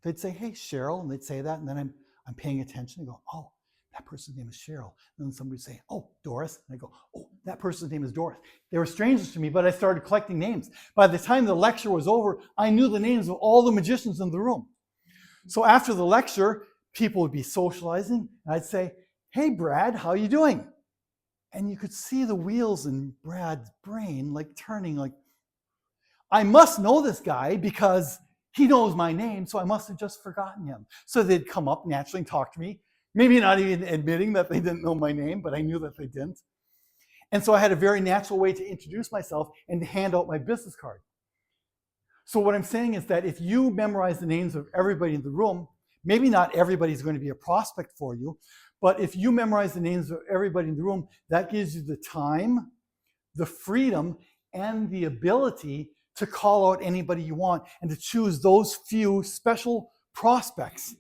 Speaker 2: They'd say, "Hey, Cheryl," and they'd say that, and then I'm paying attention and go, "Oh, that person's name is Cheryl." And then somebody would say, "Oh, Doris," and I go, "Oh, that person's name is Doris." They were strangers to me, but I started collecting names. By the time the lecture was over, I knew the names of all the magicians in the room. So after the lecture, people would be socializing, and I'd say, "Hey, Brad, how you doing?" And you could see the wheels in Brad's brain like turning, like, I must know this guy because he knows my name, so I must have just forgotten him. So they'd come up naturally and talk to me, maybe not even admitting that they didn't know my name, but I knew that they didn't. And so I had a very natural way to introduce myself and to hand out my business card. So what I'm saying is that if you memorize the names of everybody in the room, maybe not everybody's going to be a prospect for you, but if you memorize the names of everybody in the room, that gives you the time, the freedom, and the ability to call out anybody you want and to choose those few special prospects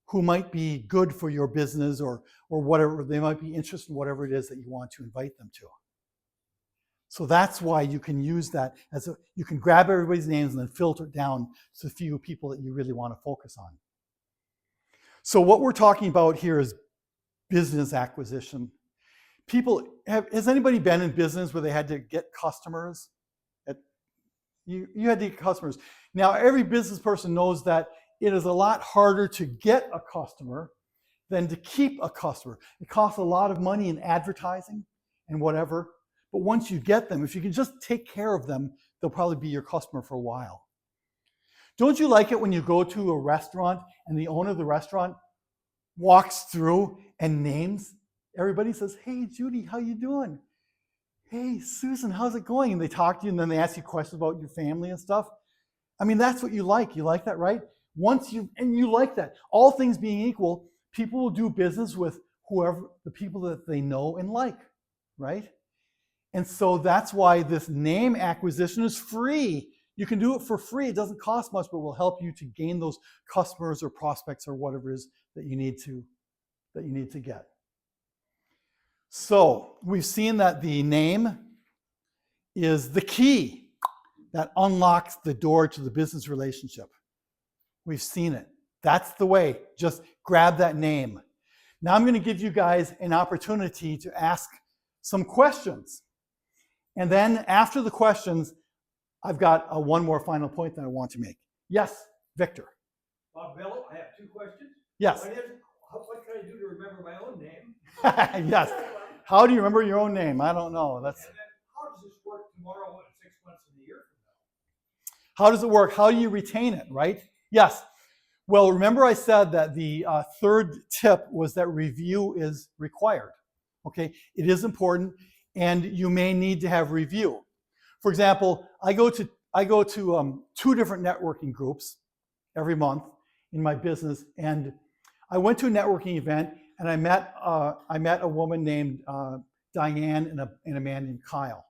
Speaker 2: who might be good for your business or whatever. They might be interested in whatever it is that you want to invite them to. So that's why you can use that you can grab everybody's names and then filter it down to the few people that you really want to focus on. So what we're talking about here is business acquisition. Has anybody been in business where they had to get customers? You had to get customers. Now, every business person knows that it is a lot harder to get a customer than to keep a customer. It costs a lot of money in advertising and whatever. But once you get them, if you can just take care of them, they'll probably be your customer for a while. Don't you like it when you go to a restaurant and the owner of the restaurant walks through and names everybody, says, "Hey, Judy, how you doing? Hey, Susan, how's it going?" And they talk to you and then they ask you questions about your family and stuff. I mean, that's what you like. You like that, right? You like that. All things being equal, people will do business with the people that they know and like, right? And so that's why this name acquisition is free. You can do it for free. It doesn't cost much, but will help you to gain those customers or prospects or whatever it is that you need to get. So we've seen that the name is the key that unlocks the door to the business relationship. We've seen it. That's the way. Just grab that name. Now I'm going to give you guys an opportunity to ask some questions. And then after the questions, I've got one more final point that I want to make. Yes, Victor.
Speaker 4: Bill, I have two questions.
Speaker 2: Yes.
Speaker 4: What can I do to remember my own name?
Speaker 2: Yes. How do you remember your own name? I don't know.
Speaker 4: And then, how does the
Speaker 2: How does it work? How do you retain it, right? Yes. Well, remember I said that the third tip was that review is required. Okay, it is important, and you may need to have review. For example, I go to 2 different networking groups every month in my business, and I went to a networking event, and I met a woman named Diane and a man named Kyle.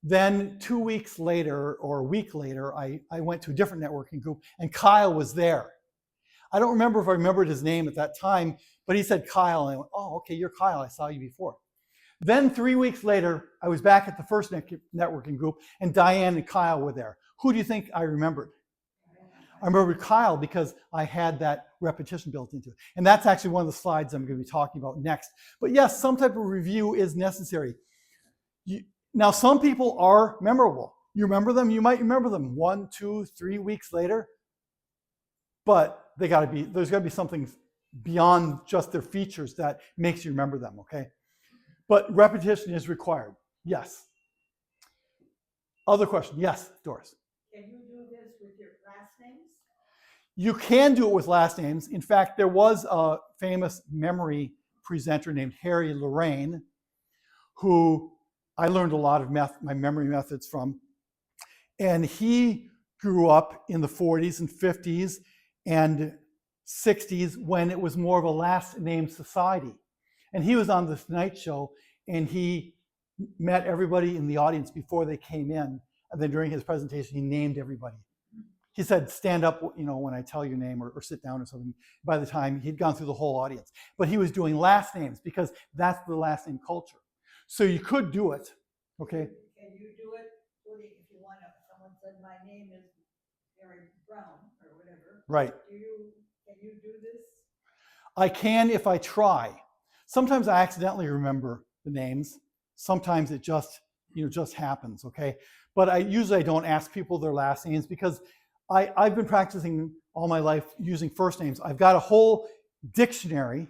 Speaker 2: Then 2 weeks later, or a week later, I went to a different networking group, and Kyle was there. I don't remember if I remembered his name at that time, but he said Kyle, and I went, oh, okay, you're Kyle, I saw you before. Then 3 weeks later, I was back at the first networking group, and Diane and Kyle were there. Who do you think I remembered? I remembered Kyle because I had that repetition built into it. And that's actually one of the slides I'm going to be talking about next. But yes, some type of review is necessary. Now, some people are memorable. You remember them, you might remember them 1, 2, 3 weeks later, but there's got to be something beyond just their features that makes you remember them, okay? But repetition is required, yes. Other question, yes, Doris.
Speaker 5: Can you do this with your last names?
Speaker 2: You can do it with last names. In fact, there was a famous memory presenter named Harry Lorraine, who I learned a lot of my memory methods from. And he grew up in the 40s and 50s and 60s when it was more of a last name society. And he was on the Tonight Show, and he met everybody in the audience before they came in. And then during his presentation, he named everybody. He said, stand up, when I tell your name, or sit down or something. By the time he'd gone through the whole audience. But he was doing last names because that's the last name culture. So you could do it, okay?
Speaker 5: Can you do it if you want to, someone said my name is Mary Brown or whatever.
Speaker 2: Right.
Speaker 5: Can you do this?
Speaker 2: I can if I try. Sometimes I accidentally remember the names. Sometimes it just happens, okay? But I usually don't ask people their last names because I've been practicing all my life using first names. I've got a whole dictionary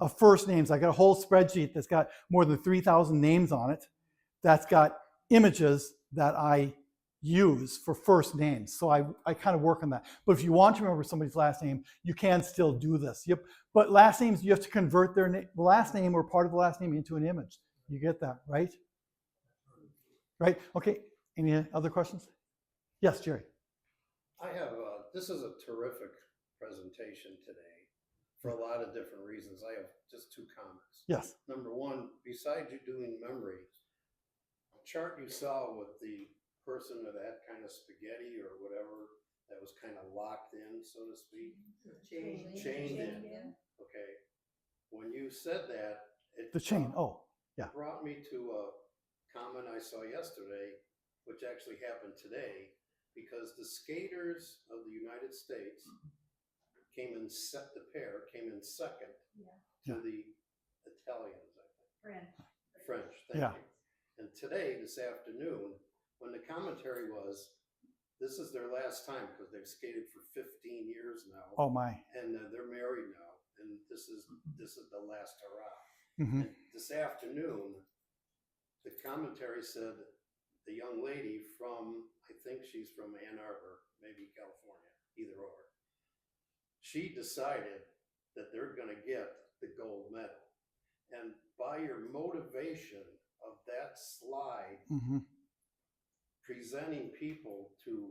Speaker 2: of first names. I got a whole spreadsheet that's got more than 3,000 names on it. That's got images that I use for first names. So I kind of work on that. But if you want to remember somebody's last name, you can still do this. Yep. But last names, you have to convert the last name or part of the last name into an image. You get that, right? Right? Okay. Any other questions? Yes, Jerry.
Speaker 1: I have, this is a terrific presentation today for a lot of different reasons. I have just 2 comments.
Speaker 2: Yes.
Speaker 1: Number one, besides you doing memory, the chart you saw with the person that had kind of spaghetti or whatever that was kind of locked in, so to speak, chained in. Okay. When you said that,
Speaker 2: The chain. Oh, yeah.
Speaker 1: brought me to a comment I saw yesterday, which actually happened today, because the skaters of the United States came in second to the Italians, I think. French, thank you. And today, this afternoon, when the commentary was, this is their last time because they've skated for 15 years now.
Speaker 2: Oh my.
Speaker 1: And they're married now, and this is the last hurrah.
Speaker 2: Mm-hmm.
Speaker 1: And this afternoon, the commentary said the young lady from, I think she's from Ann Arbor, maybe California, either or. She decided that they're going to get the gold medal. And by your motivation of that slide,
Speaker 2: Mm-hmm.
Speaker 1: presenting people to,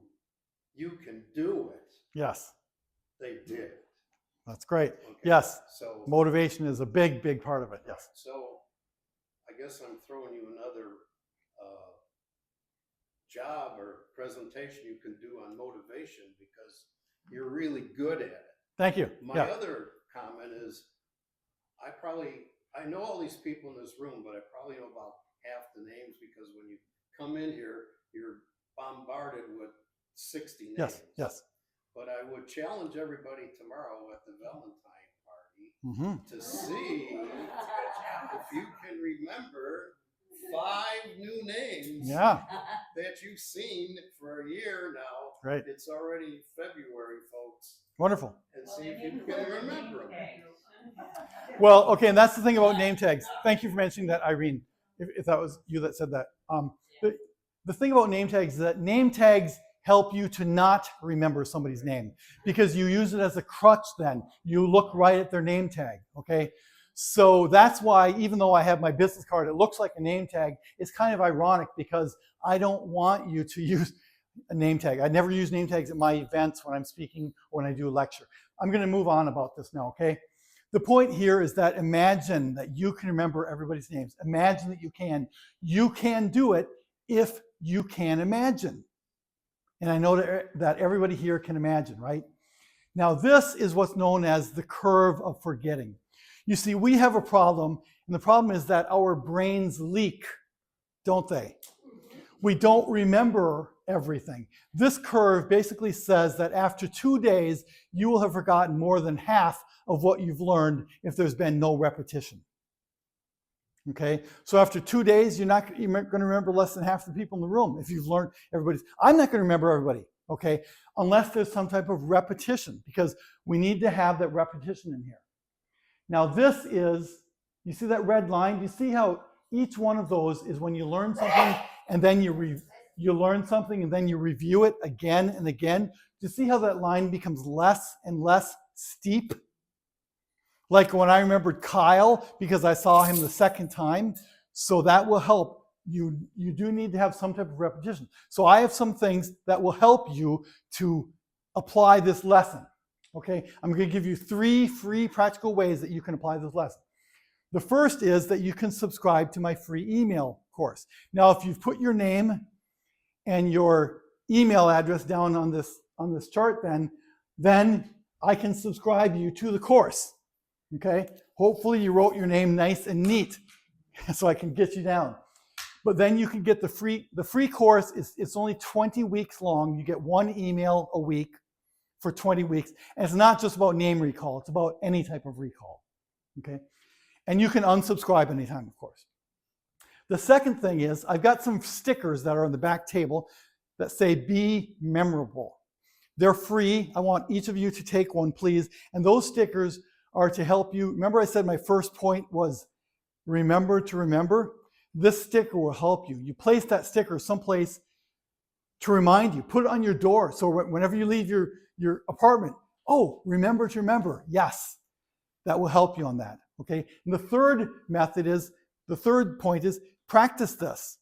Speaker 1: you can do it,
Speaker 2: Yes.
Speaker 1: they did it.
Speaker 2: That's great.
Speaker 1: Okay?
Speaker 2: Yes.
Speaker 1: So,
Speaker 2: Motivation is a big, big part of it. Yes.
Speaker 1: so I guess I'm throwing you another job or presentation you can do on motivation because you're really good at it.
Speaker 2: Thank you.
Speaker 1: My other comment is, I know all these people in this room, but I probably know about half the names because when you come in here, you're bombarded with 60 names.
Speaker 2: Yes. Yes.
Speaker 1: But I would challenge everybody tomorrow at the Valentine party
Speaker 2: Mm-hmm.
Speaker 1: to see if you can remember 5 new names
Speaker 2: Yeah.
Speaker 1: that you've seen for a year now.
Speaker 2: Great.
Speaker 1: It's already February, folks.
Speaker 2: Wonderful.
Speaker 1: And see if you can remember them.
Speaker 2: Well, okay, and that's the thing about name tags. Thank you for mentioning that, Irene, if that was you that said that. The thing about name tags is that name tags help you to not remember somebody's name because you use it as a crutch then. You look right at their name tag, okay? So that's why, even though I have my business card, it looks like a name tag. It's kind of ironic because I don't want you to use a name tag. I never use name tags at my events when I'm speaking or when I do a lecture. I'm going to move on about this now, okay? The point here is that imagine that you can remember everybody's names. Imagine that you can. You can do it if you can imagine. And I know that everybody here can imagine, right? Now, this is what's known as the curve of forgetting. You see, we have a problem, and the problem is that our brains leak, don't they? We don't remember everything. This curve basically says that after 2 days, you will have forgotten more than half of what you've learned if there's been no repetition. Okay, so after 2 days, you're going to remember less than half the people in the room if you've learned everybody's. I'm not going to remember everybody, okay, unless there's some type of repetition, because we need to have that repetition in here. Now this is, you see that red line? You see how each one of those is when you learn something and then you learn something and then you review it again and again. Do you see how that line becomes less and less steep? Like when I remembered Kyle because I saw him the second time. So that will help. You do need to have some type of repetition. So I have some things that will help you to apply this lesson. Okay, I'm going to give you 3 free practical ways that you can apply this lesson. The first is that you can subscribe to my free email course. Now, if you've put your name and your email address down on this chart, then I can subscribe you to the course. Okay, hopefully you wrote your name nice and neat so I can get you down. But then you can get the free course. It's only 20 weeks long. You get 1 email a week for 20 weeks. And it's not just about name recall. It's about any type of recall. Okay? And you can unsubscribe anytime, of course. The second thing is I've got some stickers that are on the back table that say be memorable. They're free. I want each of you to take one, please. And those stickers are to help you. Remember I said my first point was remember to remember? This sticker will help you. You place that sticker someplace to remind you. Put it on your door so whenever you leave your apartment, oh, remember to remember. Yes, that will help you on that. Okay. And the third point is practice this.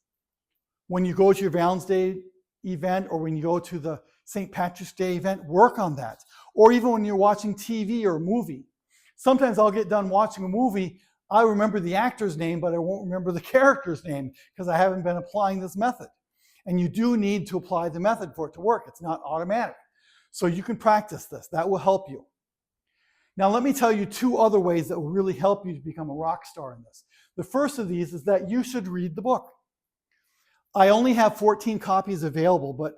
Speaker 2: When you go to your Valentine's Day event or when you go to the St. Patrick's Day event, work on that. Or even when you're watching TV or a movie. Sometimes I'll get done watching a movie, I remember the actor's name, but I won't remember the character's name because I haven't been applying this method. And you do need to apply the method for it to work. It's not automatic. So you can practice this. That will help you. Now let me tell you 2 other ways that will really help you to become a rock star in this. The first of these is that you should read the book. I only have 14 copies available, but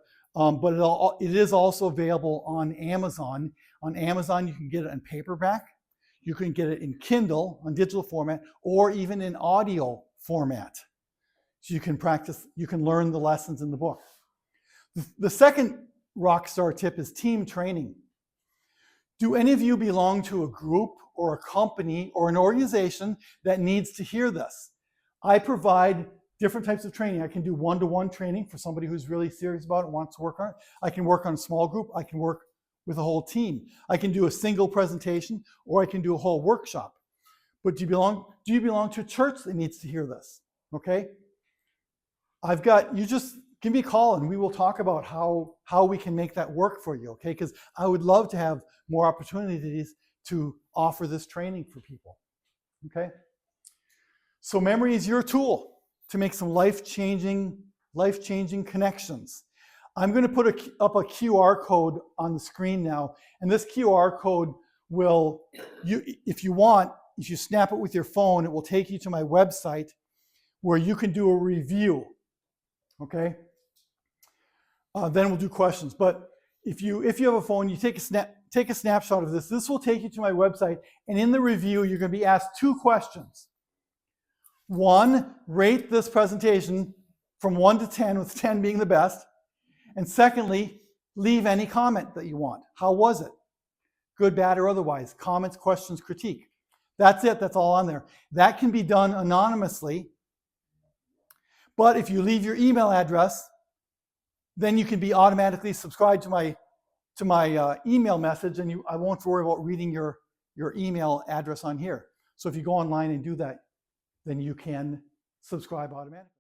Speaker 2: it is also available on Amazon. On Amazon, you can get it in paperback. You can get it in Kindle, on digital format, or even in audio format. So you can practice, you can learn the lessons in the book. The second rock star tip is team training. Do any of you belong to a group or a company or an organization that needs to hear this? I provide different types of training. I can do one-to-one training for somebody who's really serious about it and wants to work on it. I can work on a small group. I can work with a whole team. I can do a single presentation or I can do a whole workshop. But do you belong to a church that needs to hear this? Okay? You just give me a call and we will talk about how we can make that work for you, okay? Because I would love to have more opportunities to offer this training for people, okay? So memory is your tool to make some life-changing connections. I'm going to put up a QR code on the screen now, and this QR code will, if you snap it with your phone, it will take you to my website where you can do a review, okay? Then we'll do questions. But if you have a phone, you take a snapshot of this. This will take you to my website, and in the review, you're going to be asked 2 questions. 1, rate this presentation from 1 to 10, with 10 being the best. And secondly, leave any comment that you want. How was it? Good, bad, or otherwise. Comments, questions, critique. That's it. That's all on there. That can be done anonymously. But if you leave your email address, then you can be automatically subscribed to my email message, and I won't worry about reading your email address on here. So if you go online and do that, then you can subscribe automatically.